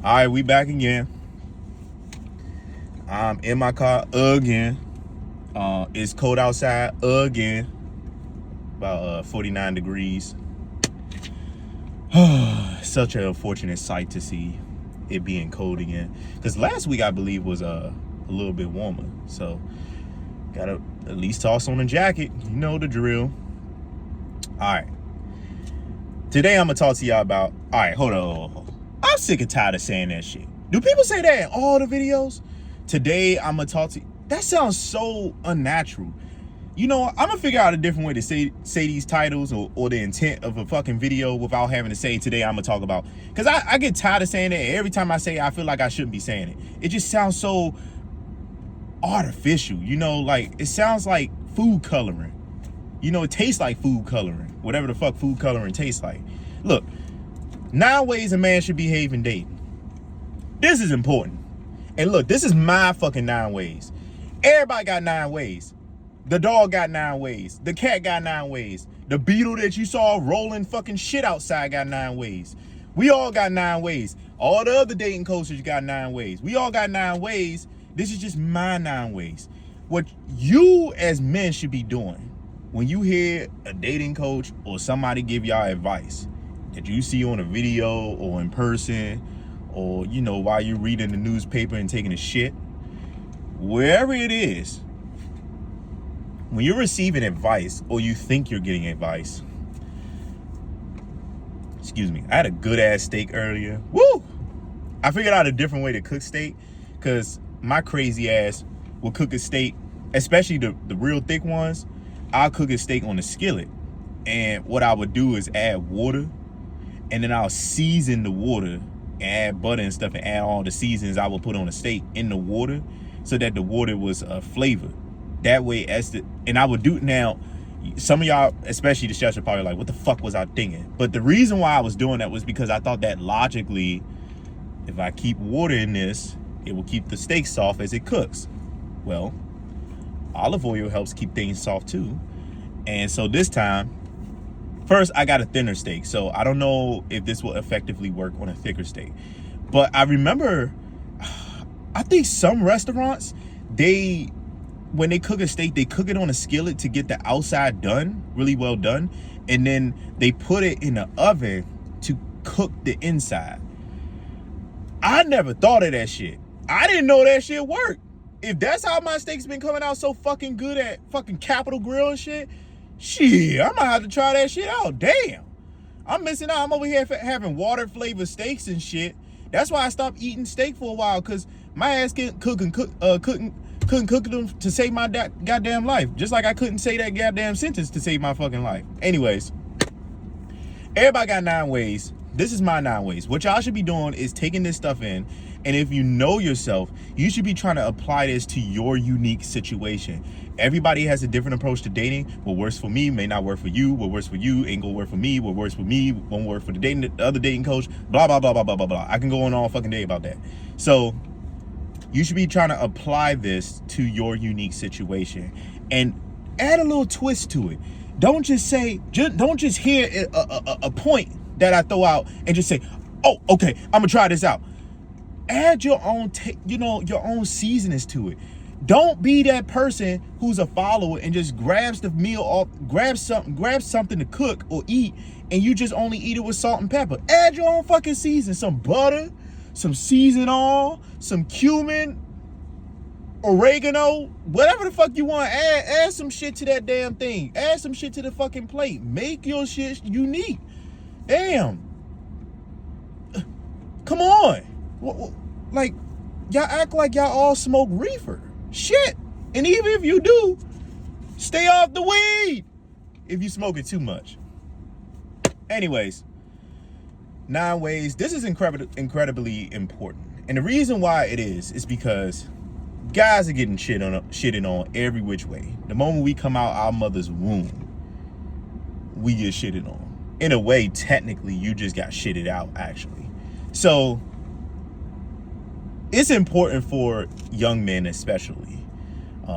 All right, we back again. I'm in my car again. It's cold outside again. About 49 degrees. Such an unfortunate sight to see it being cold again. Because last week, I believe, was a little bit warmer. So, gotta at least toss on a jacket. You know the drill. All right. Today, I'm going to talk to y'all about... All right, hold on. I'm sick and tired of saying that shit. Do people say that in all the videos? Today, I'm going to talk to you. That sounds so unnatural. You know, I'm going to figure out a different way to say these titles or the intent of a fucking video without having to say today I'm going to talk about. Because I get tired of saying that. Every time I say it, I feel like I shouldn't be saying it. It just sounds so artificial. You know, like, it sounds like food coloring. You know, it tastes like food coloring. Whatever the fuck food coloring tastes like. Look, 9 ways a man should behave in dating. This is important. And look, this is my fucking 9 ways. Everybody got 9 ways. The dog got 9 ways. The cat got 9 ways. The beetle that you saw rolling fucking shit outside got 9 ways. We all got 9 ways. All the other dating coaches got 9 ways. We all got 9 ways. This is just my 9 ways. What you as men should be doing when you hear a dating coach or somebody give y'all advice that you see on a video or in person, or, you know, while you're reading the newspaper and taking a shit, wherever it is, when you're receiving advice or you think you're getting advice, excuse me, I had a good ass steak earlier. Woo! I figured out a different way to cook steak, because my crazy ass will cook a steak, especially the real thick ones. I'll cook a steak on a skillet, and what I would do is add water, and then I'll season the water and add butter and stuff and add all the seasons I would put on a steak in the water so that the water was flavored. That way, and I would do, now, some of y'all, especially the chefs, are probably like, what the fuck was I thinking? But the reason why I was doing that was because I thought that logically, if I keep water in this, it will keep the steak soft as it cooks. Well, olive oil helps keep things soft too. And so this time, first, I got a thinner steak, so I don't know if this will effectively work on a thicker steak. But I remember, I think some restaurants, when they cook a steak, they cook it on a skillet to get the outside done, really well done, and then they put it in the oven to cook the inside. I never thought of that shit. I didn't know that shit worked. If that's how my steak's been coming out so fucking good at fucking Capital Grille and shit, I'm gonna have to try that shit out. Damn, I'm missing out. I'm over here having water flavored steaks and shit. That's why I stopped eating steak for a while, because my ass couldn't cook them to save my goddamn life. Just like I couldn't say that goddamn sentence to save my fucking life. Anyways, everybody got 9 ways. This is my 9 ways. What y'all should be doing is taking this stuff in, and if you know yourself, you should be trying to apply this to your unique situation. Everybody has a different approach to dating. What works for me may not work for you. What works for you ain't gonna work for me. What works for me won't work for the other dating coach. Blah, blah, blah, blah, blah, blah, blah. I can go on all fucking day about that. So you should be trying to apply this to your unique situation and add a little twist to it. Don't just hear a point that I throw out and just say, oh, okay, I'm gonna try this out. Add your own, your own seasonings to it. Don't be that person who's a follower and just grabs the meal off, grabs something to cook or eat, and you just only eat it with salt and pepper. Add your own fucking season, some butter, some season oil, some cumin, oregano, whatever the fuck you want. Add some shit to that damn thing. Add some shit to the fucking plate. Make your shit unique. Damn. Come on. Like, y'all act like y'all all smoke reefer. Shit. And even if you do, stay off the weed if you smoke it too much. Anyways, 9 ways. This is incredibly important. And the reason why it is because guys are getting shitted on every which way. The moment we come out our mother's womb, we get shitted on. In a way, technically, you just got shitted out, actually. So it's important for young men, especially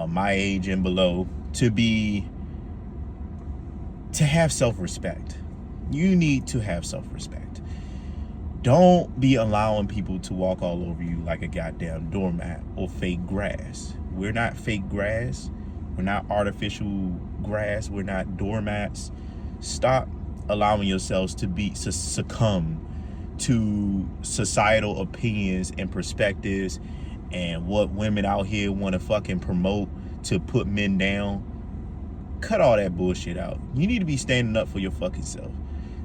my age and below, to have self-respect. You need to have self-respect. Don't be allowing people to walk all over you like a goddamn doormat or fake grass. We're not fake grass. We're not artificial grass. We're not doormats. Stop allowing yourselves to succumb to societal opinions and perspectives and what women out here want to fucking promote to put men down. Cut all that bullshit out. You need to be standing up for your fucking self.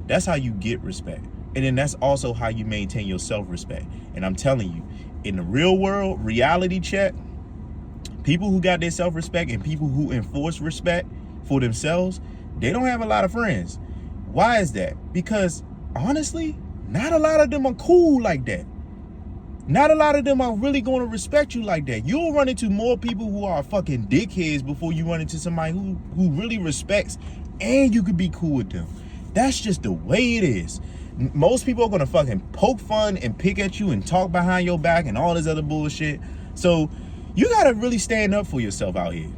That's how you get respect. And then that's also how you maintain your self-respect. And I'm telling you, in the real world, reality check, people who got their self-respect and people who enforce respect for themselves, they don't have a lot of friends. Why is that? Because honestly, not a lot of them are cool like that. Not a lot of them are really going to respect you like that. You'll run into more people who are fucking dickheads before you run into somebody who really respects and you could be cool with them. That's just the way it is. Most people are going to fucking poke fun and pick at you and talk behind your back and all this other bullshit. So you got to really stand up for yourself out here.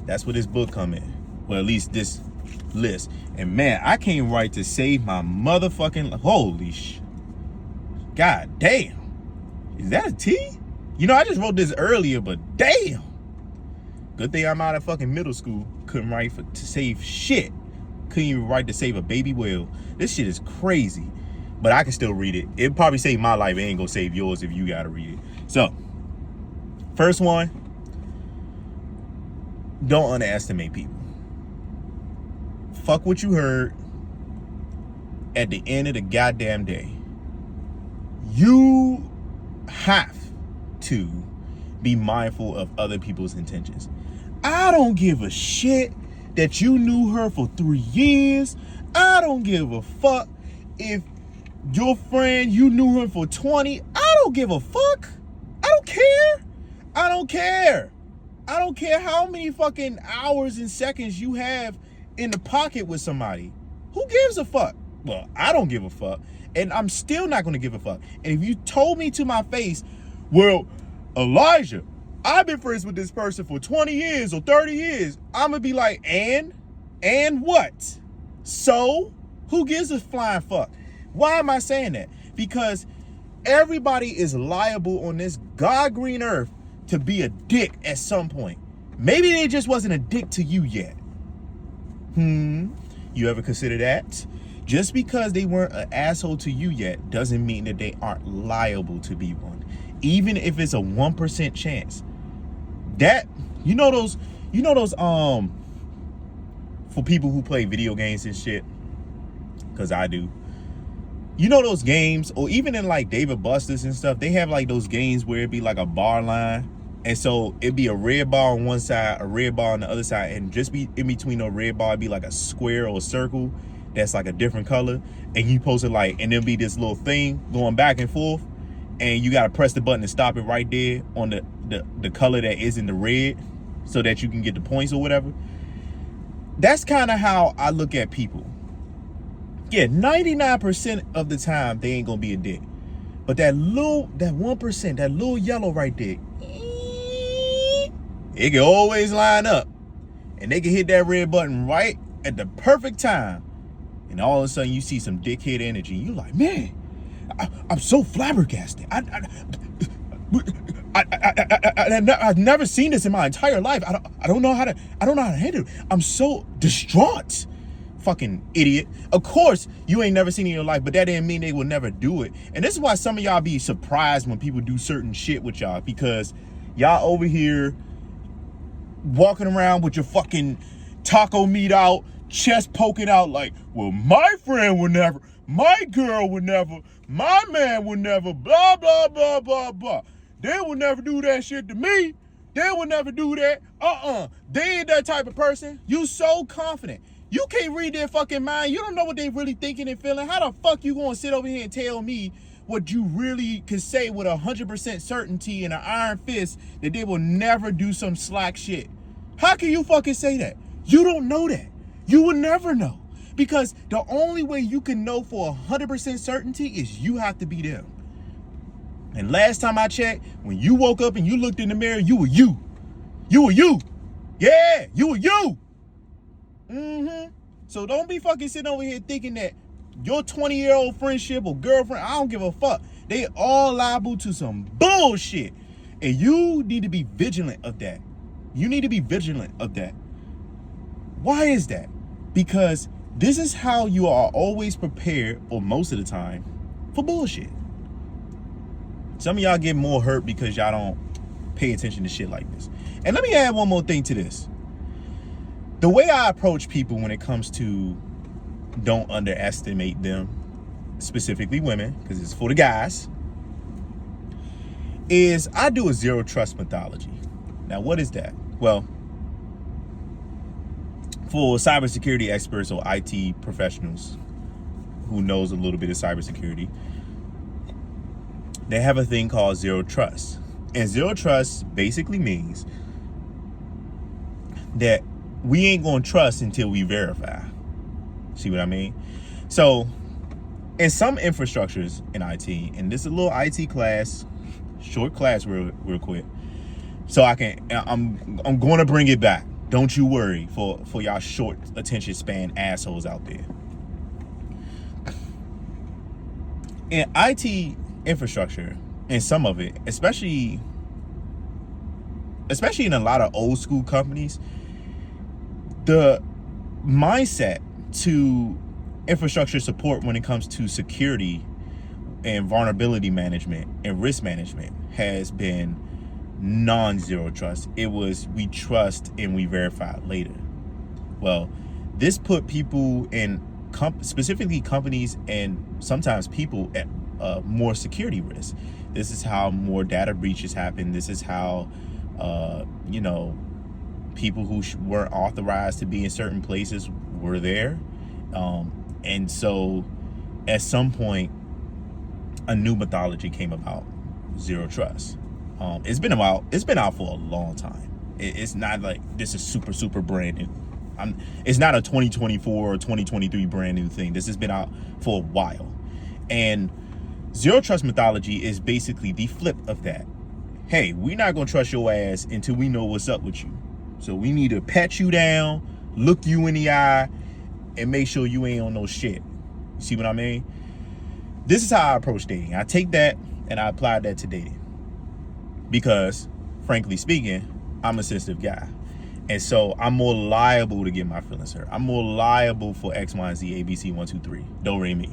That's where this book come in. Well, at least this list. And man, I can't write to save my motherfucking, holy sh. God damn. Is that a T? You know, I just wrote this earlier, but damn. Good thing I'm out of fucking middle school. Couldn't write to save shit. Couldn't even write to save a baby whale. This shit is crazy. But I can still read it. It'll probably save my life. It ain't gonna save yours if you gotta read it. So, first one. Don't underestimate people. Fuck what you heard at the end of the goddamn day. You have to be mindful of other people's intentions. I don't give a shit that you knew her for 3 years. I don't give a fuck if your friend, you knew her for 20. I don't give a fuck. I don't care. I don't care. I don't care how many fucking hours and seconds you have in the pocket with somebody. Who gives a fuck? Well, I don't give a fuck. And I'm still not going to give a fuck. And if you told me to my face, well, Elijah, I've been friends with this person for 20 years or 30 years. I'm going to be like, and what? So who gives a flying fuck? Why am I saying that? Because everybody is liable on this God green earth to be a dick at some point. Maybe they just wasn't a dick to you yet. You ever consider that? Just because they weren't an asshole to you yet doesn't mean that they aren't liable to be one. Even if it's a 1% chance. That, you know those, for people who play video games and shit, because I do. You know those games, or even in like David Buster's and stuff, they have like those games where it'd be like a bar line. And so it'd be a red bar on one side, a red bar on the other side, and just be in between the red bar, it'd be like a square or a circle that's like a different color. And you post it like, and there'll be this little thing going back and forth, and you gotta press the button to stop it right there on the color that is in the red so that you can get the points or whatever. That's kind of how I look at people. Yeah, 99% of the time they ain't gonna be a dick. But that 1%, that little yellow right there, it can always line up. And they can hit that red button right at the perfect time. And all of a sudden you see some dickhead energy. You're like, man, I'm so flabbergasted. I've never seen this in my entire life. I don't know how to handle it. I'm so distraught. Fucking idiot. Of course you ain't never seen it in your life, but that didn't mean they will never do it. And this is why some of y'all be surprised when people do certain shit with y'all, because y'all over here walking around with your fucking taco meat out, chest poking out like, well, my friend would never, my girl would never, my man would never, blah, blah, blah, blah, blah. They would never do that shit to me. They would never do that. They ain't that type of person. You so confident. You can't read their fucking mind. You don't know what they really thinking and feeling. How the fuck you gonna sit over here and tell me what you really can say with 100% certainty and an iron fist that they will never do some slack shit? How can you fucking say that? You don't know that. You will never know. Because the only way you can know for 100% certainty is you have to be them. And last time I checked, when you woke up and you looked in the mirror, you were you. You were you. Yeah, you were you. So don't be fucking sitting over here thinking that your 20-year-old friendship or girlfriend, I don't give a fuck. They all liable to some bullshit. And you need to be vigilant of that. You need to be vigilant of that. Why is that? Because this is how you are always prepared, or most of the time, for bullshit. Some of y'all get more hurt because y'all don't pay attention to shit like this. And let me add one more thing to this. The way I approach people when it comes to don't underestimate them, specifically women, because it's for the guys, is I do a zero trust methodology. Now, what is that? Well, for cybersecurity experts or IT professionals who knows a little bit of cybersecurity, they have a thing called zero trust. And zero trust basically means that we ain't gonna trust until we verify. See what I mean? So in some infrastructures in IT, and this is a little IT class, short class real quick, so I'm going to bring it back. Don't you worry for y'all short attention span assholes out there. In IT infrastructure, and some of it, especially in a lot of old school companies, the mindset to infrastructure support when it comes to security and vulnerability management and risk management has been non-zero trust. It was we trust and we verify later. Well, this put people in specifically companies and sometimes people at more security risk. This is how more data breaches happen. This is how people who weren't authorized to be in certain places were there. And so at some point, a new methodology came about, zero trust. It's been out for a long time. It's not like this is super brand new. It's not a 2024 or 2023 brand new thing. This has been out for a while. And zero trust methodology is basically the flip of that. Hey, we're not gonna trust your ass until we know what's up with you. So we need to pat you down, look you in the eye, and make sure you ain't on no shit. You see what I mean? This is how I approach dating. I take that and I apply that to dating. Because, frankly speaking, I'm a sensitive guy. And so I'm more liable to get my feelings hurt. I'm more liable for X, Y, and Z, A, B, C, 1, 2, 3. Don't re me.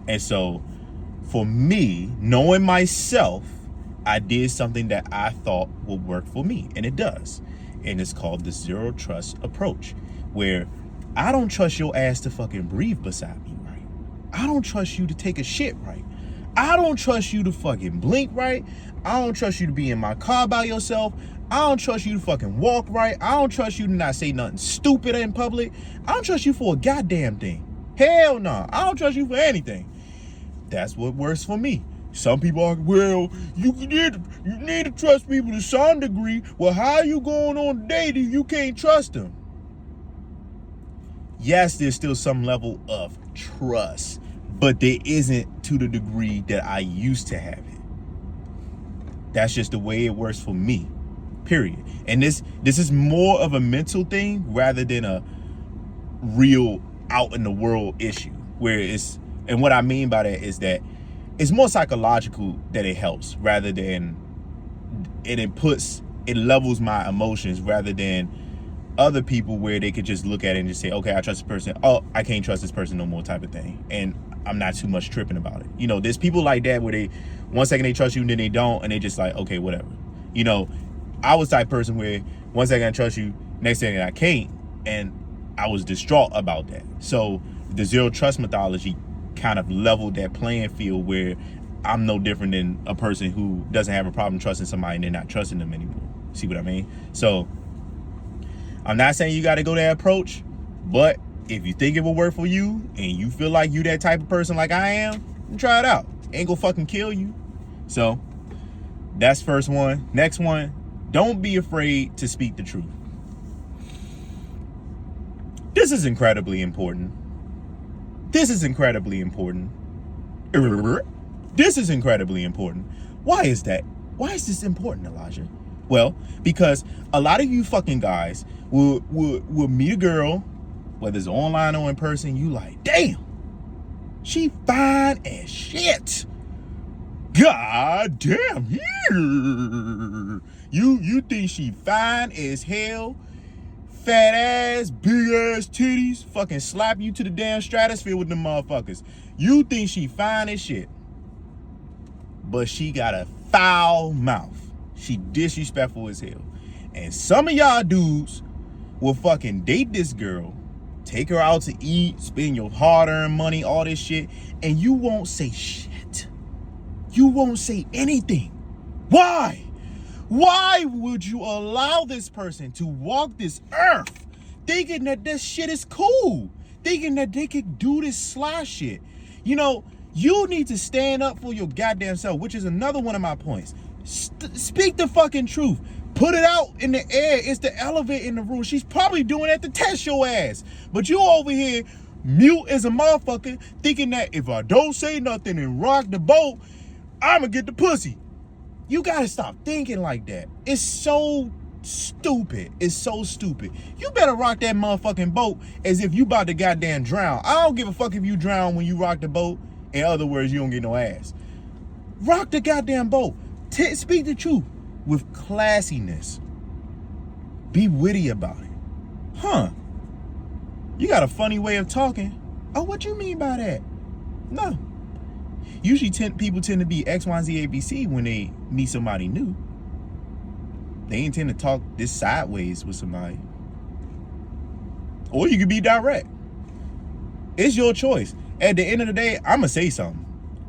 And so for me, knowing myself, I did something that I thought would work for me. And it does. And it's called the zero trust approach, where I don't trust your ass to fucking breathe beside me right. I don't trust you to take a shit right. I don't trust you to fucking blink right. I don't trust you to be in my car by yourself. I don't trust you to fucking walk right. I don't trust you to not say nothing stupid in public. I don't trust you for a goddamn thing. Hell no. I don't trust you for anything. That's what works for me. Some people are, well, you need to trust people to some degree. Well, how you going on a date if you can't trust them? Yes, there's still some level of trust, but there isn't to the degree that I used to have it. That's just the way it works for me, period. And this is more of a mental thing rather than a real out in the world issue, where it's, and what I mean by that is that it's more psychological that it helps rather than it levels my emotions rather than other people where they could just look at it and just say, okay, I trust this person. Oh, I can't trust this person no more type of thing. And I'm not too much tripping about it. You know, there's people like that where they, 1 second they trust you and then they don't. And they just like, okay, whatever. You know, I was the type of person where 1 second I trust you, next second I can't. And I was distraught about that. So the zero trust methodology kind of leveled that playing field where I'm no different than a person who doesn't have a problem trusting somebody and they're not trusting them anymore. See what I mean? So I'm not saying you got to go that approach, but if you think it will work for you and you feel like you that type of person like I am, then try it out. Ain't gonna fucking kill you. So that's first one. Next one, don't be afraid to speak the truth. This is incredibly important. This is incredibly important. This is incredibly important. Why is that? Why is this important, Elijah? Well, because a lot of you fucking guys will meet a girl, whether it's online or in person, you like, damn, She fine as shit. God damn. You think she fine as hell? Fat ass, big ass titties, fucking slap you to the damn stratosphere with them motherfuckers. You think she fine as shit. But she got a foul mouth. She disrespectful as hell. And some of y'all dudes will fucking date this girl, take her out to eat, spend your hard-earned money, all this shit, and you won't say shit. You won't say anything. Why? Why would you allow this person to walk this earth thinking that this shit is cool? Thinking that they could do this sly shit? You know, you need to stand up for your goddamn self, which is another one of my points. Speak the fucking truth. Put it out in the air. It's the elephant in the room. She's probably doing that to test your ass. But you over here mute as a motherfucker thinking that if I don't say nothing and rock the boat, I'ma get the pussy. You gotta stop thinking like that. It's so stupid. It's so stupid. You better rock that motherfucking boat as if you about to goddamn drown. I don't give a fuck if you drown when you rock the boat. In other words, you don't get no ass. Rock the goddamn boat. Speak the truth with classiness. Be witty about it. Huh? You got a funny way of talking. Oh, what you mean by that? No. Usually people tend to be X, Y, Z, ABC when they meet somebody new. They ain't tend to talk this sideways with somebody. Or you could be direct. It's your choice. At the end of the day, I'ma say something.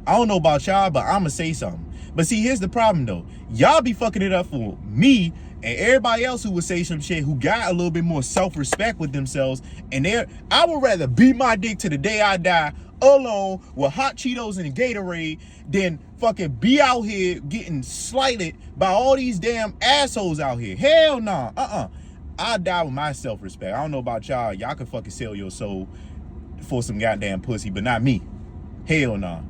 I don't know about y'all, but I'ma say something. But see, here's the problem though. Y'all be fucking it up for me and everybody else who would say some shit who got a little bit more self-respect with themselves. And I would rather beat my dick to the day I die alone with hot Cheetos and a Gatorade than fucking be out here getting slighted by all these damn assholes out here. Hell nah. I die with my self-respect. I don't know about y'all. Y'all can fucking sell your soul for some goddamn pussy, but not me. Hell nah.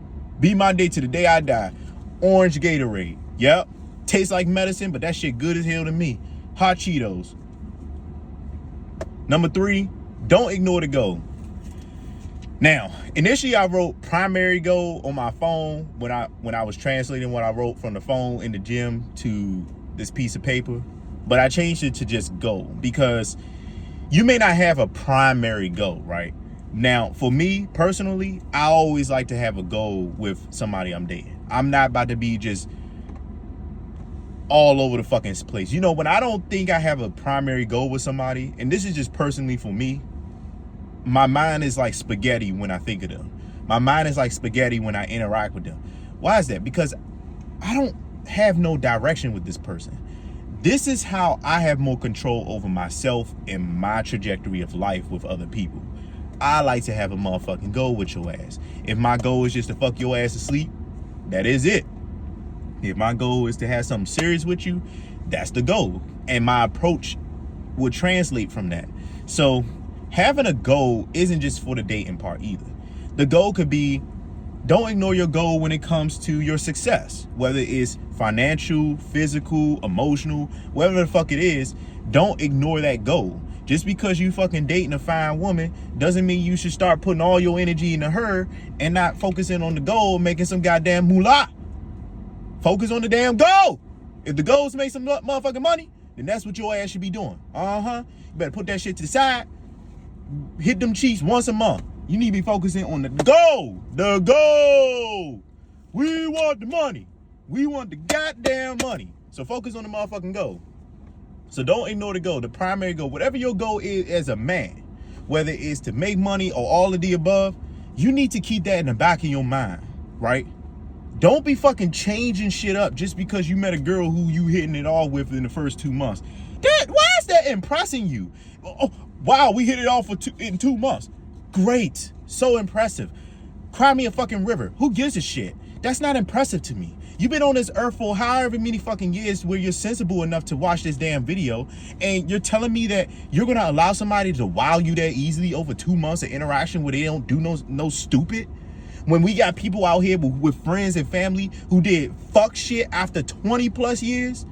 Beat my dick to the day I die. Orange Gatorade. Yep. Tastes like medicine, but that shit good as hell to me. Hot Cheetos. Number 3, don't ignore the goal. Now, initially I wrote primary goal on my phone when I was translating what I wrote from the phone in the gym to this piece of paper, but I changed it to just goal because you may not have a primary goal, right? Now, for me personally, I always like to have a goal with somebody I'm dating. I'm not about to be just all over the fucking place. You know, when I don't think I have a primary goal with somebody, and this is just personally for me, my mind is like spaghetti when I think of them. My mind is like spaghetti when I interact with them. Why is that? Because I don't have no direction with this person. This is how I have more control over myself and my trajectory of life with other people. I like to have a motherfucking goal with your ass. If my goal is just to fuck your ass to sleep, that is it. If my goal is to have something serious with you, that's the goal. And my approach will translate from that. So having a goal isn't just for the dating part either. The goal could be, don't ignore your goal when it comes to your success, whether it's financial, physical, emotional, whatever the fuck it is. Don't ignore that goal. Just because you fucking dating a fine woman doesn't mean you should start putting all your energy into her and not focusing on the goal, making some goddamn moolah. Focus on the damn goal. If the goal is to make some motherfucking money, then that's what your ass should be doing. You better put that shit to the side. Hit them cheeks once a month. You need to be focusing on the goal. The goal. We want the money. We want the goddamn money. So focus on the motherfucking goal. So don't ignore the goal, the primary goal. Whatever your goal is as a man, whether it's to make money or all of the above, you need to keep that in the back of your mind, right? Don't be fucking changing shit up just because you met a girl who you hitting it all with in the first 2 months. Why is that impressing you? Oh, wow, we hit it off in 2 months. Great. So impressive. Cry me a fucking river. Who gives a shit? That's not impressive to me. You've been on this earth for however many fucking years where you're sensible enough to watch this damn video, and you're telling me that you're gonna allow somebody to wow you that easily over 2 months of interaction where they don't do no stupid? When we got people out here with friends and family who did fuck shit after 20 plus years?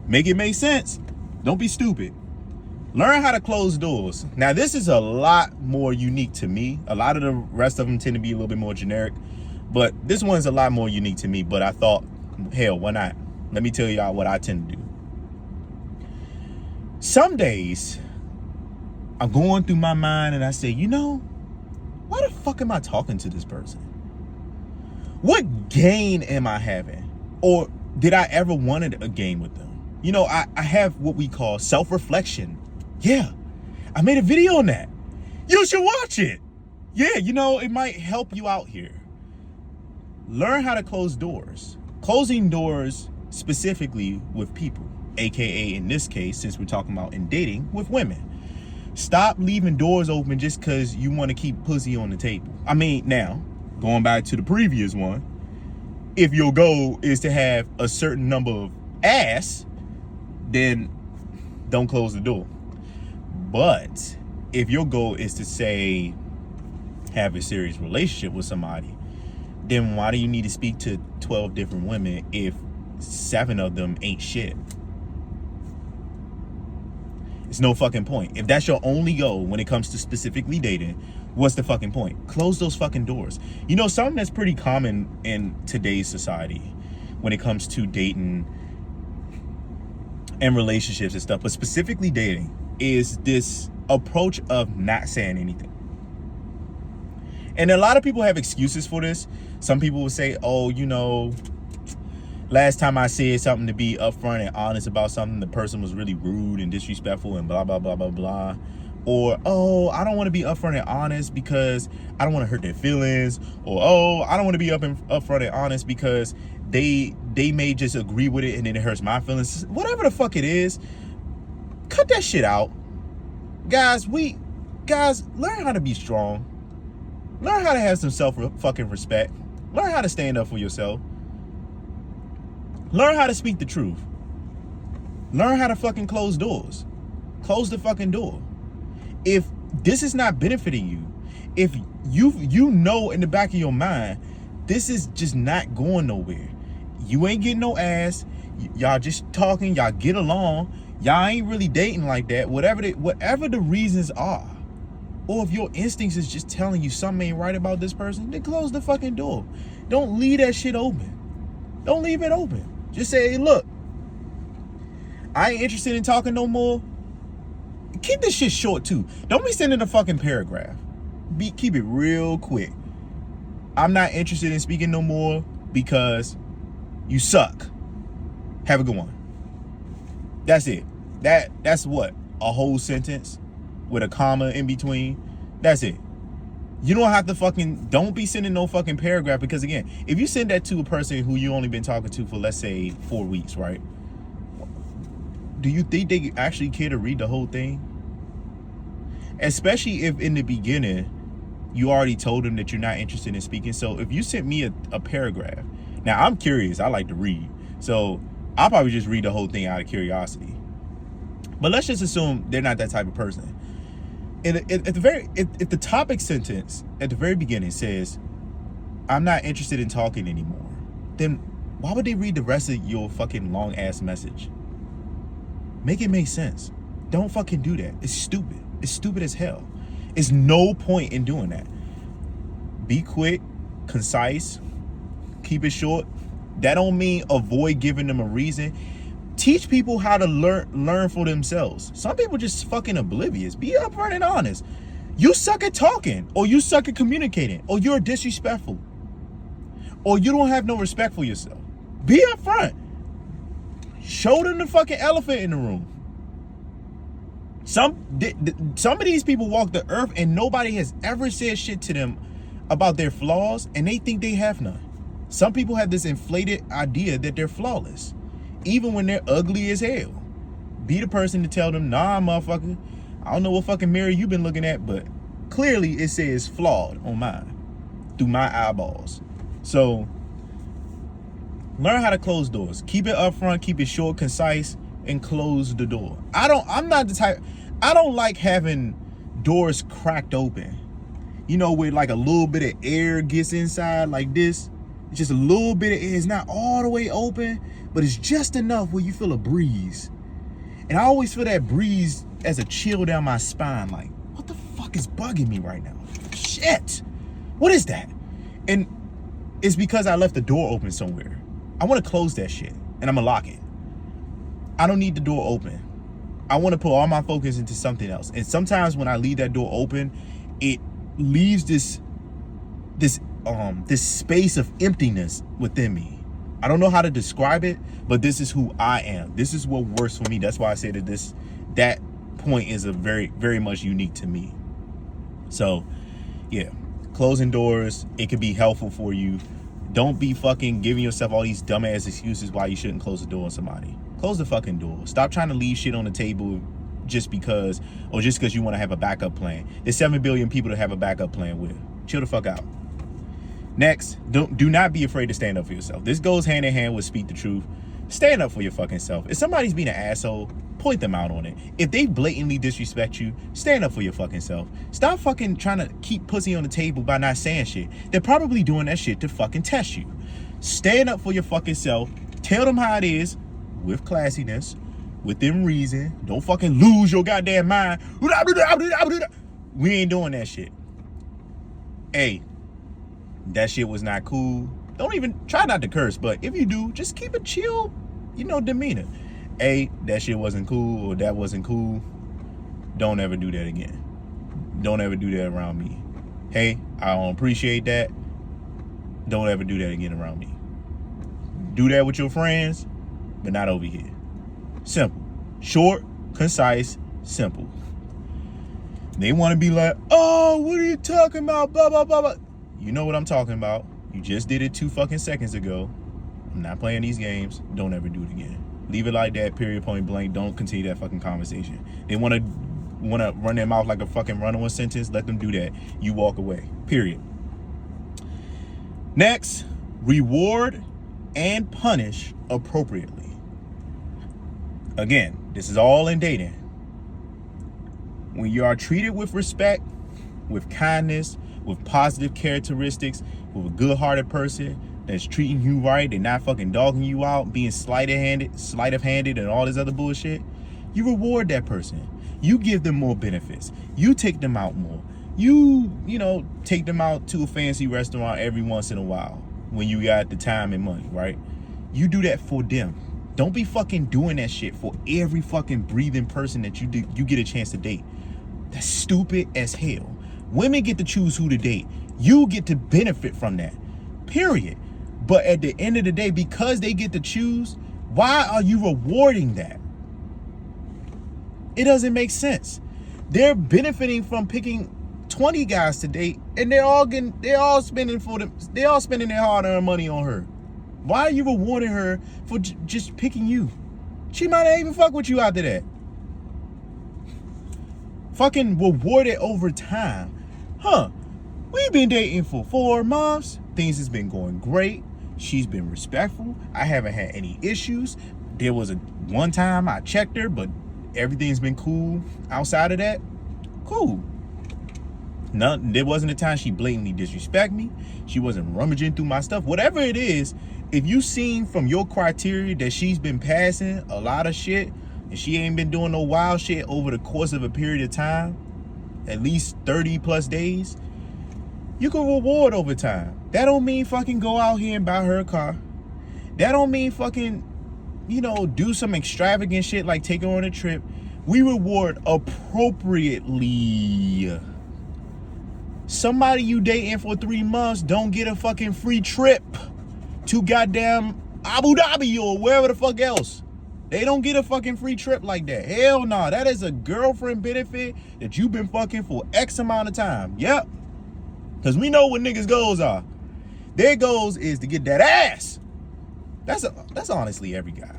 Make it make sense. Don't be stupid. Learn how to close doors. Now, this is a lot more unique to me. A lot of the rest of them tend to be a little bit more generic, but this one's a lot more unique to me. But I thought, hell, why not? Let me tell y'all what I tend to do. Some days, I'm going through my mind and I say, you know, why the fuck am I talking to this person? What gain am I having? Or did I ever wanted a gain with them? You know, I have what we call self-reflection. Yeah, I made a video on that. You should watch it. Yeah, you know, it might help you out here. Learn how to close doors. Closing doors specifically with people, AKA in this case, since we're talking about in dating, with women. Stop leaving doors open just because you want to keep pussy on the table. I mean, now, going back to the previous one, if your goal is to have a certain number of ass, then don't close the door. But if your goal is to say have a serious relationship with somebody, then why do you need to speak to 12 different women if 7 of them ain't shit? It's no fucking point. If that's your only goal when it comes to specifically dating, what's the fucking point? Close those fucking doors. You know, something that's pretty common in today's society when it comes to dating and relationships and stuff, but specifically dating, is this approach of not saying anything. And a lot of people have excuses for this. Some people will say, oh, you know, last time I said something to be upfront and honest about something, the person was really rude and disrespectful and blah, blah, blah, blah, blah. Or, oh, I don't want to be upfront and honest because I don't want to hurt their feelings. Or, oh, I don't want to be upfront and honest because they may just agree with it and then it hurts my feelings. Whatever the fuck it is, cut that shit out. Guys, learn how to be strong. Learn how to have some fucking respect. Learn how to stand up for yourself. Learn how to speak the truth. Learn how to fucking close doors. Close the fucking door. If this is not benefiting you, if you know in the back of your mind, this is just not going nowhere. You ain't getting no ass. Y'all just talking. Y'all get along. Y'all ain't really dating like that. Whatever the reasons are. Or if your instincts is just telling you something ain't right about this person, then close the fucking door. Don't leave that shit open. Don't leave it open. Just say, hey, look, I ain't interested in talking no more. Keep this shit short too. Don't be sending a fucking paragraph. Keep it real quick. I'm not interested in speaking no more because you suck. Have a good one. That's it. That's what? A whole sentence with a comma in between. That's it. You don't have to don't be sending no fucking paragraph, because again, if you send that to a person who you only been talking to for, let's say, 4 weeks, right? Do you think they actually care to read the whole thing? Especially if in the beginning, you already told them that you're not interested in speaking. So if you sent me a paragraph, now I'm curious, I like to read. So I'll probably just read the whole thing out of curiosity. But let's just assume they're not that type of person. If the topic sentence at the very beginning says, I'm not interested in talking anymore, then why would they read the rest of your fucking long ass message? Make it make sense. Don't fucking do that. It's stupid. It's stupid as hell. It's no point in doing that. Be quick, concise, keep it short. That don't mean avoid giving them a reason. Teach people how to learn for themselves. Some people just fucking oblivious. Be upfront and honest. You suck at talking, or you suck at communicating, or you're disrespectful, or you don't have no respect for yourself. Be upfront. Show them the fucking elephant in the room. Some of these people walk the earth and nobody has ever said shit to them about their flaws, and they think they have none. Some people have this inflated idea that they're flawless, even when they're ugly as hell. Be the person to tell them, nah, motherfucker, I don't know what fucking mirror you've been looking at, but clearly it says flawed on mine through my eyeballs. So learn how to close doors. Keep it upfront, keep it short, concise, and close the door. I don't like having doors cracked open. You know, where like a little bit of air gets inside like this. It's just a little bit of air. It's not all the way open, but it's just enough where you feel a breeze. And I always feel that breeze as a chill down my spine, like, what the fuck is bugging me right now? Shit. What is that? And it's because I left the door open somewhere. I want to close that shit, and I'm gonna lock it. I don't need the door open. I want to put all my focus into something else. And sometimes when I leave that door open, it leaves this space of emptiness within me. I don't know how to describe it, but this is who I am. This is what works for me. That's why I say that that point is a very, very much unique to me. So yeah, closing doors, it could be helpful for you. Don't be fucking giving yourself all these dumbass excuses why you shouldn't close the door on somebody. Close the fucking door. Stop trying to leave shit on the table just because you want to have a backup plan. There's 7 billion people to have a backup plan with. Chill the fuck out. Next, do not be afraid to stand up for yourself. This goes hand in hand with speak the truth. Stand up for your fucking self. If somebody's being an asshole, point them out on it. If they blatantly disrespect you, stand up for your fucking self. Stop fucking trying to keep pussy on the table by not saying shit. They're probably doing that shit to fucking test you. Stand up for your fucking self. Tell them how it is with classiness, within reason. Don't fucking lose your goddamn mind. We ain't doing that shit. Hey, that shit was not cool. Don't even try not to curse, but if you do, just keep a chill, demeanor. Hey, that shit wasn't cool, or that wasn't cool. Don't ever do that again. Don't ever do that around me. Hey, I don't appreciate that. Don't ever do that again around me. Do that with your friends, but not over here. Simple. Short, concise, simple. They want to be like, oh, what are you talking about? Blah, blah, blah, blah. You know what I'm talking about. You just did it 2 fucking seconds ago. I'm not playing these games. Don't ever do it again. Leave it like that, period, point blank. Don't continue that fucking conversation. They want to run their mouth like a fucking run-on sentence. Let them do that. You walk away, period. Next, reward and punish appropriately. Again, this is all in dating. When you are treated with respect, with kindness, with positive characteristics, with a good-hearted person that's treating you right, they're not fucking dogging you out, being sleight of handed, and all this other bullshit, you reward that person. You give them more benefits. You take them out more. You take them out to a fancy restaurant every once in a while when you got the time and money, right? You do that for them. Don't be fucking doing that shit for every fucking breathing person that you get a chance to date. That's stupid as hell. Women get to choose who to date. You get to benefit from that, period. But at the end of the day, because they get to choose, why are you rewarding that? It doesn't make sense. They're benefiting from picking 20 guys to date, and they're all spending their hard-earned money on her. Why are you rewarding her for just picking you? She might not even fuck with you after that. Fucking reward it over time. We've been dating for 4 months. Things has been going great. She's been respectful. I haven't had any issues. There was one time I checked her, but everything's been cool outside of that. Cool. There wasn't a time she blatantly disrespected me. She wasn't rummaging through my stuff. Whatever it is, if you seen from your criteria that she's been passing a lot of shit and she ain't been doing no wild shit over the course of a period of time, at least 30 plus days, you can reward over time. That don't mean fucking go out here and buy her a car. That don't mean fucking, do some extravagant shit like take her on a trip. We reward appropriately. Somebody you dating for 3 months don't get a fucking free trip to goddamn Abu Dhabi or wherever the fuck else. They don't get a fucking free trip like that. Hell no. That is a girlfriend benefit that you've been fucking for X amount of time. Yep. Because we know what niggas' goals are. Their goals is to get that ass. That's honestly every guy.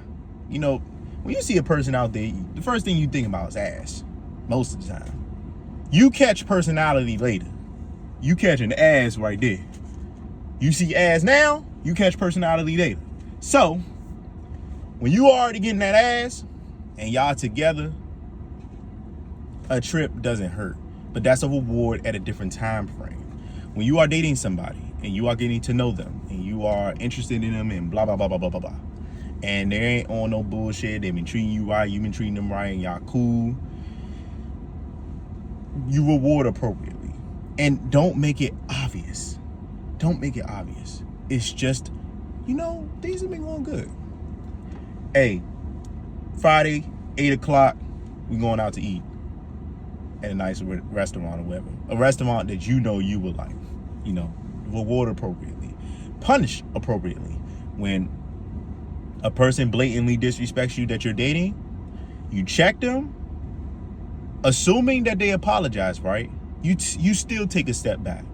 When you see a person out there, the first thing you think about is ass. Most of the time. You catch personality later. You catch an ass right there. You see ass now, you catch personality later. So, when you already getting that ass and y'all together, a trip doesn't hurt. But that's a reward at a different time frame. When you are dating somebody and you are getting to know them and you are interested in them and blah, blah, blah, blah, blah, blah, blah. And they ain't on no bullshit. They've been treating you right. You've been treating them right and y'all cool. you reward appropriately. And don't make it obvious. Don't make it obvious. It's just, things have been going good. Hey, Friday, 8 o'clock, we're going out to eat at a nice restaurant or whatever. A restaurant that you would like. Reward appropriately. Punish appropriately. When a person blatantly disrespects you that you're dating, you check them, assuming that they apologize, right? You still take a step back.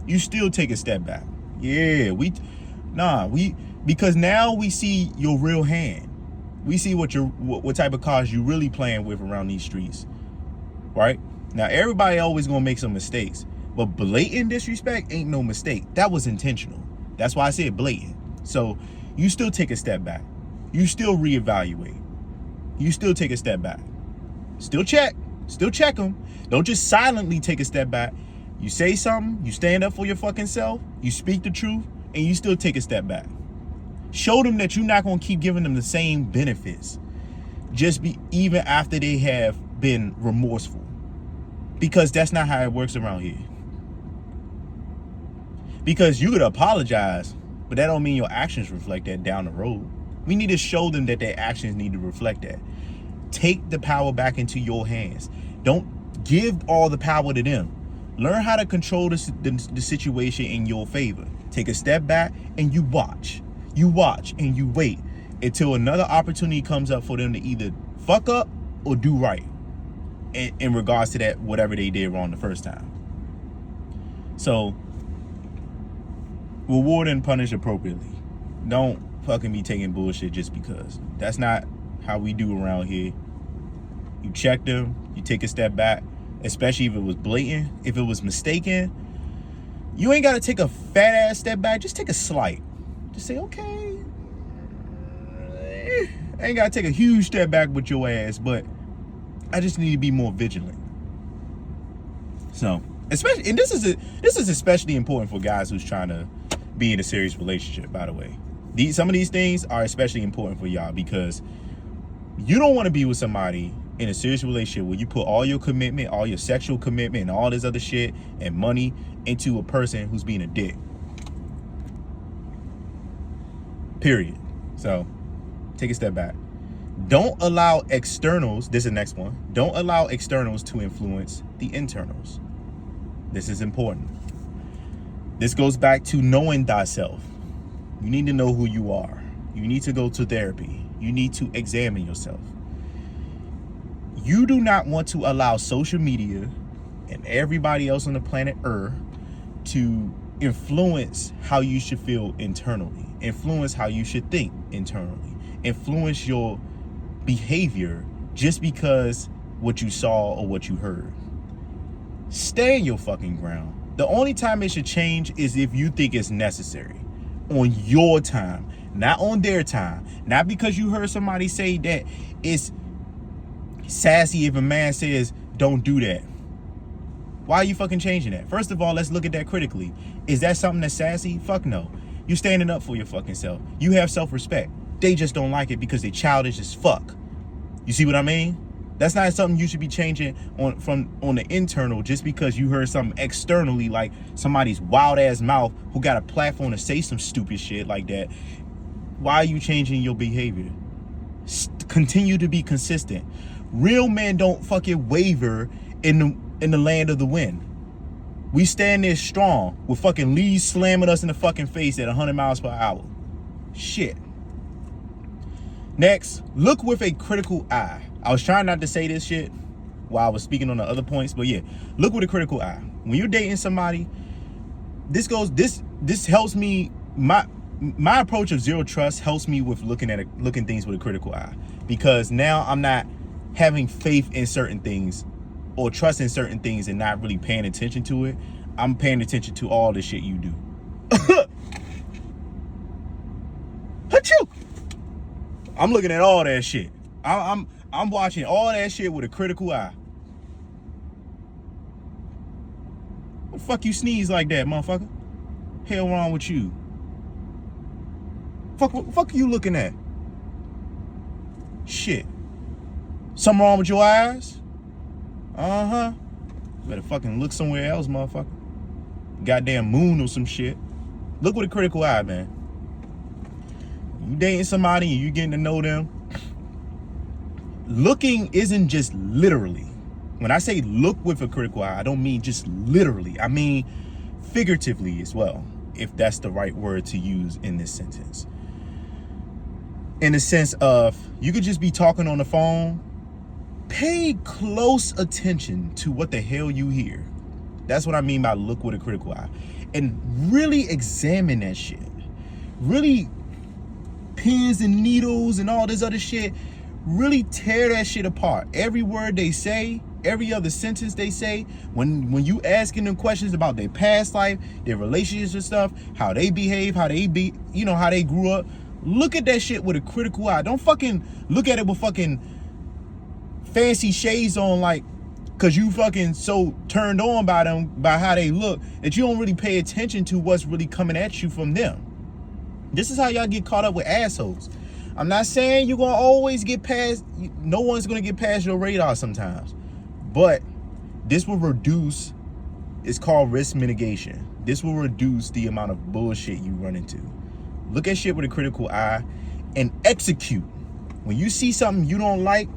You still take a step back. Yeah, because now we see your real hand. We see what type of cards you really playing with around these streets, right? Now, everybody always gonna make some mistakes, but blatant disrespect ain't no mistake. That was intentional. That's why I said blatant. So you still take a step back. You still reevaluate. You still take a step back. Still check them. Don't just silently take a step back. You say something, you stand up for your fucking self, you speak the truth, and you still take a step back. Show them that you're not going to keep giving them the same benefits even after they have been remorseful. Because that's not how it works around here. Because you could apologize, but that don't mean your actions reflect that down the road. We need to show them that their actions need to reflect that. Take the power back into your hands. Don't give all the power to them. Learn how to control the situation in your favor. Take a step back and you watch. You watch and you wait until another opportunity comes up for them to either fuck up or do right in regards to that, whatever they did wrong the first time. So, reward and punish appropriately. Don't fucking be taking bullshit just because. That's not how we do around here. You check them, you take a step back, especially if it was blatant, if it was mistaken. You ain't got to take a fat ass step back, just take a slight. Just say, okay. I ain't got to take a huge step back with your ass, but I just need to be more vigilant. So, especially, and this is especially important for guys who's trying to be in a serious relationship, by the way. Some of these things are especially important for y'all because you don't want to be with somebody in a serious relationship where you put all your commitment, all your sexual commitment, and all this other shit and money into a person who's being a dick. Period. So, take a step back. Don't allow externals, this is the next one, don't allow externals to influence the internals. This is important. This goes back to knowing thyself. You need to know who you are. You need to go to therapy. You need to examine yourself. You do not want to allow social media and everybody else on the planet Earth to influence how you should feel internally, influence how you should think internally, influence your behavior just because what you saw or what you heard. Stand your fucking ground. The only time it should change is if you think it's necessary. On your time, not on their time. Not because you heard somebody say that it's sassy if a man says, don't do that. Why are you fucking changing that? First of all, let's look at that critically. Is that something that's sassy? Fuck no. You standing up for your fucking self. You have self-respect. They just don't like it because they childish as fuck. You see what I mean? That's not something you should be changing on the internal just because you heard something externally, like somebody's wild ass mouth who got a platform to say some stupid shit like that. Why are you changing your behavior? Continue to be consistent. Real men don't fucking waver in the land of the wind. We stand there strong with fucking leaves slamming us in the fucking face at 100 miles per hour. Shit. Next, look with a critical eye. I was trying not to say this shit while I was speaking on the other points, but yeah, look with a critical eye. When you're dating somebody, this helps me. My approach of zero trust helps me with looking things with a critical eye, because now I'm not having faith in certain things or trust in certain things and not really paying attention to it. I'm paying attention to all the shit you do. Achoo! I'm looking at all that shit. I'm watching all that shit with a critical eye. What the fuck you sneeze like that, motherfucker? Hell wrong with you? Fuck you looking at? Shit. Something wrong with your eyes? Uh-huh. Better fucking look somewhere else, motherfucker. Goddamn moon or some shit. Look with a critical eye, man. You dating somebody and you getting to know them. Looking isn't just literally. When I say look with a critical eye, I don't mean just literally. I mean figuratively as well, if that's the right word to use in this sentence. In the sense of, you could just be talking on the phone. Pay close attention to what the hell you hear. That's what I mean by look with a critical eye. And really examine that shit. Really, pins and needles and all this other shit, really tear that shit apart. Every word they say, every other sentence they say, when you asking them questions about their past life, their relationships and stuff, how they behave, how they be, you know, how they grew up, look at that shit with a critical eye. Don't fucking look at it with fucking fancy shades on, like, cause you fucking so turned on by them, by how they look, that you don't really pay attention to what's really coming at you from them. This is how y'all get caught up with assholes. I'm not saying you're gonna always get past, no one's gonna get past your radar sometimes, but this will reduce, it's called risk mitigation. This will reduce the amount of bullshit you run into. Look at shit with a critical eye and execute. When you see something you don't like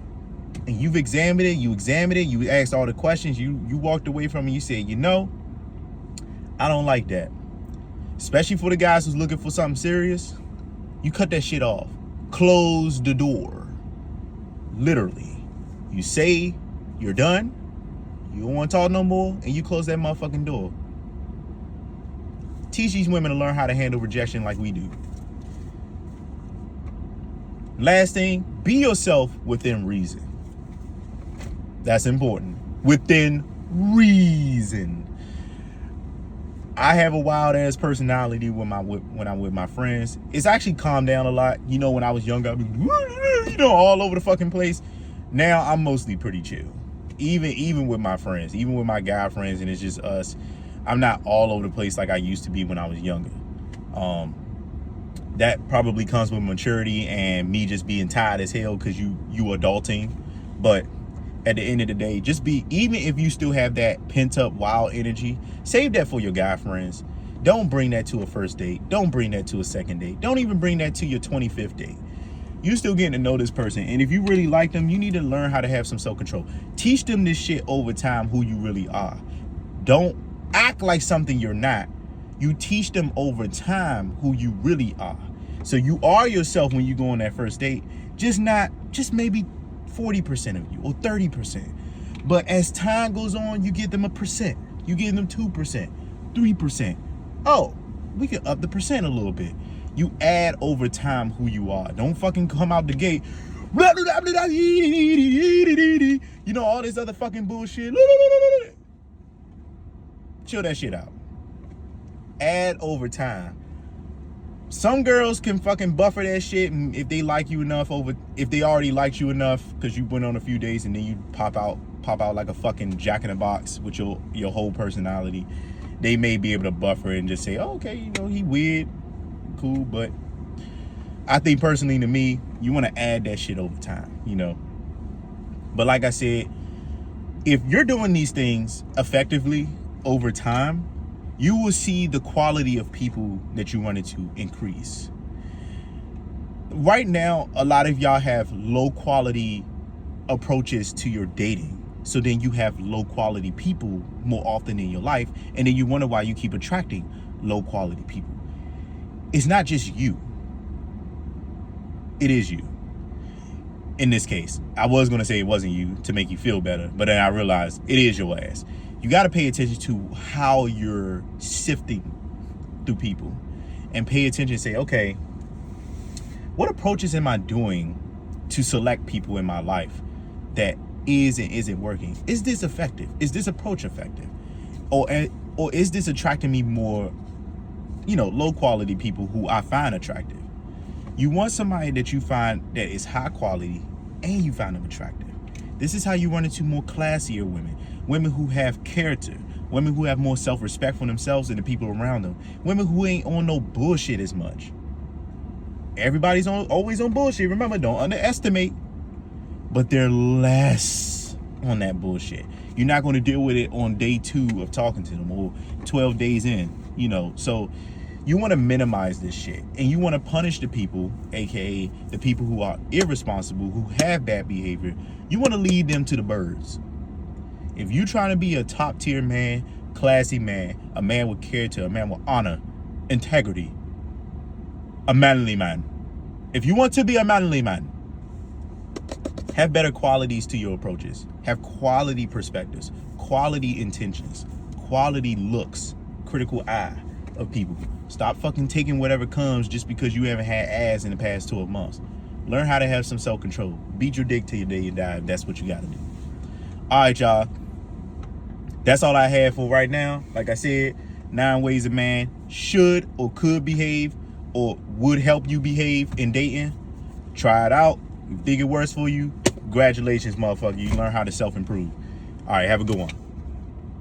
and you've examined it, you asked all the questions, you walked away from it, you said, you know, I don't like that. Especially for the guys who's looking for something serious, you cut that shit off. Close the door. Literally. You say you're done, you don't want to talk no more, and you close that motherfucking door. Teach these women to learn how to handle rejection like we do. Last thing, be yourself within reason. That's important. Within reason. I have a wild ass personality when I'm with my friends. It's actually calmed down a lot. You know, when I was younger, I'd be, you know, all over the fucking place. Now I'm mostly pretty chill. Even with my friends, even with my guy friends, and it's just us. I'm not all over the place like I used to be when I was younger. That probably comes with maturity and me just being tired as hell because you adulting. But at the end of the day, just be, even if you still have that pent up wild energy, save that for your guy friends. Don't bring that to a first date. Don't bring that to a second date. Don't even bring that to your 25th date. You still getting to know this person. And if you really like them, you need to learn how to have some self-control. Teach them this shit over time, who you really are. Don't act like something you're not. You teach them over time who you really are. So you are yourself when you go on that first date, just maybe 40% of you or 30%. But as time goes on, you give them 1%. You give them 2%, 3%. Oh, we can up the percent a little bit. You add over time who you are. Don't fucking come out the gate, you know, all this other fucking bullshit. Chill that shit out. Add over time. Some girls can fucking buffer that shit, and if they like you enough, if they already liked you enough because you went on a few days and then you pop out like a fucking jack in the box with your whole personality, they may be able to buffer and just say, oh, okay, you know, he weird, cool. But I think personally, to me, you want to add that shit over time, you know. But like I said, if you're doing these things effectively over time, you will see the quality of people that you run into increase. Right now, a lot of y'all have low quality approaches to your dating. So then you have low quality people more often in your life. And then you wonder why you keep attracting low quality people. It's not just you. It is you. In this case, I was going to say it wasn't you to make you feel better, but then I realized it is your ass. You got to pay attention to how you're sifting through people and pay attention and say, okay, what approaches am I doing to select people in my life that is and isn't working? Is this effective? Is this approach effective? Or is this attracting me more, you know, low quality people who I find attractive? You want somebody that you find that is high quality and you find them attractive. This is how you run into more classier women. Women who have character. Women who have more self-respect for themselves and the people around them. Women who ain't on no bullshit as much. Everybody's always on bullshit. Remember, don't underestimate. But they're less on that bullshit. You're not going to deal with it on day 2 of talking to them or 12 days in, you know. So you want to minimize this shit, and you want to punish the people, aka the people who are irresponsible, who have bad behavior. You want to lead them to the birds. If you're trying to be a top tier man, classy man, a man with character, a man with honor, integrity, a manly man. If you want to be a manly man, have better qualities to your approaches. Have quality perspectives, quality intentions, quality looks, critical eye of people. Stop fucking taking whatever comes just because you haven't had ass in the past 12 months. Learn how to have some self-control. Beat your dick till your day you die if that's what you gotta do. All right, y'all. That's all I have for right now. Like I said, 9 ways a man should or could behave or would help you behave in dating. Try it out. If you think it works for you, congratulations, motherfucker. You learn how to self-improve. All right, have a good one.